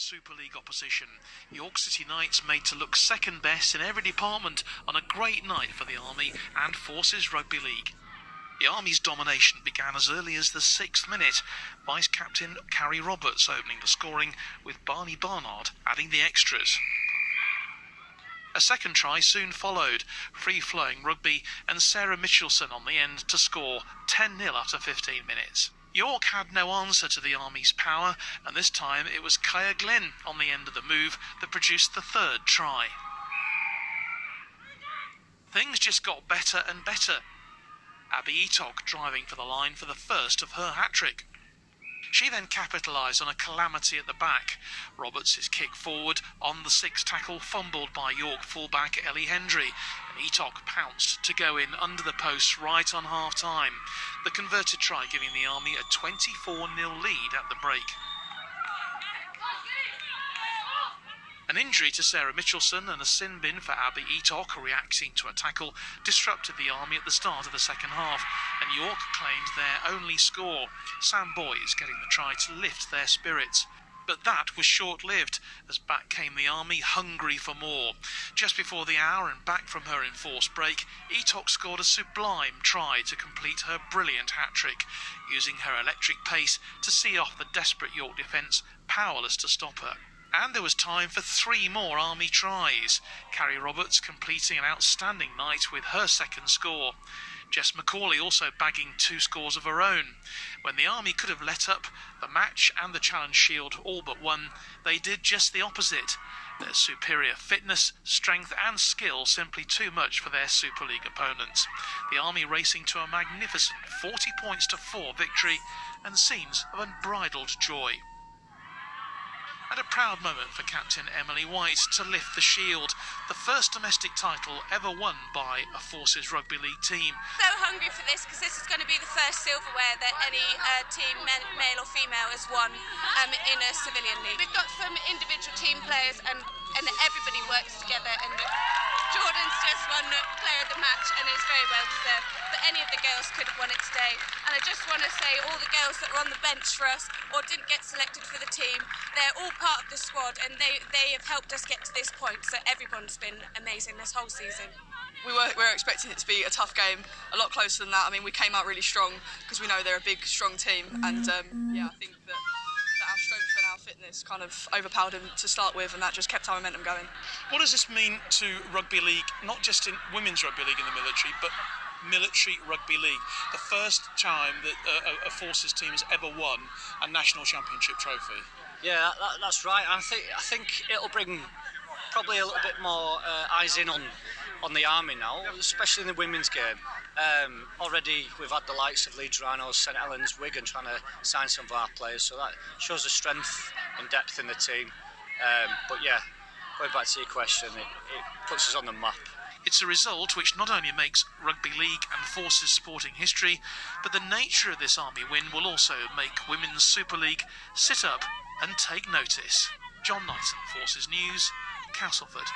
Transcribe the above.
Super League opposition. York City Knights made to look second best in every department on a great night for the Army and Forces Rugby League. The Army's domination began as early as the 6th minute, Vice-Captain Carrie Roberts opening the scoring, with Barney Barnard adding the extras. A second try soon followed, free-flowing rugby and Sarah Mitchelson on the end to score 10-0 after 15 minutes. York had no answer to the Army's power, and this time it was Kaya Glenn on the end of the move that produced the third try. Things just got better and better. Abby Etok driving for the line for the first of her hat-trick. She then capitalised on a calamity at the back. Roberts' kick forward on the 6th tackle fumbled by York fullback Ellie Hendry, and Etok pounced to go in under the post right on half-time. The converted try giving the Army a 24-0 lead at the break. An injury to Sarah Mitchelson and a sin bin for Abby Etok reacting to a tackle disrupted the Army at the start of the second half, and York claimed their only score, Sam Boys getting the try to lift their spirits. But that was short-lived, as back came the Army hungry for more. Just before the hour and back from her enforced break, Etok scored a sublime try to complete her brilliant hat-trick, using her electric pace to see off the desperate York defence, powerless to stop her. And there was time for 3 more Army tries, Carrie Roberts completing an outstanding night with her second score. Jess McCauley also bagging 2 scores of her own. When the Army could have let up, the match and the Challenge Shield all but won, they did just the opposite. Their superior fitness, strength and skill simply too much for their Super League opponents. The Army racing to a magnificent 40-4 victory and scenes of unbridled joy. And a proud moment for Captain Emily White to lift the shield, the first domestic title ever won by a Forces Rugby League team. So hungry for this, because this is going to be the first silverware that any team, male or female, has won in a civilian league. We've got some individual team players and everybody works together, and Jordan's just won player of the match and it's very well deserved. But any of the girls could have won it today, and I just want to say all the girls that were on the bench for us or didn't get selected for the team, they're all part of the squad and they have helped us get to this point, so everyone's been amazing this whole season. We were expecting it to be a tough game, a lot closer than that. I mean, we came out really strong because we know they're a big, strong team, and I think that our strength and our fitness kind of overpowered them to start with, and that just kept our momentum going. What does this mean to rugby league, not just in women's rugby league in the military, but military rugby league? The first time that a Forces team has ever won a national championship trophy. Yeah, that's right. I think it'll bring probably a little bit more eyes in on the Army now, especially in the women's game. Already we've had the likes of Leeds Rhinos, St Helens, Wigan trying to sign some of our players, so that shows the strength and depth in the team. But yeah, going back to your question, it puts us on the map. It's a result which not only makes rugby league and Forces sporting history, but the nature of this Army win will also make Women's Super League sit up and take notice. John Knighton, Forces News, Castleford.